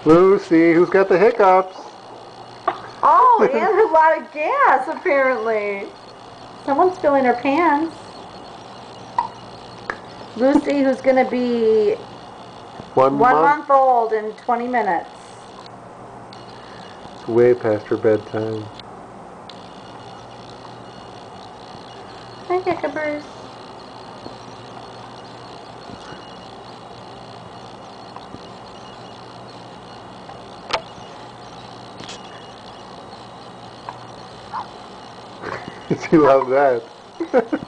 Lucy, who's got the hiccups? Oh, and a lot of gas, apparently. Someone's filling her pants. Lucy, who's going to be One month? month old in 20 minutes. It's way past her bedtime. Hi, Hiccups. She loves that.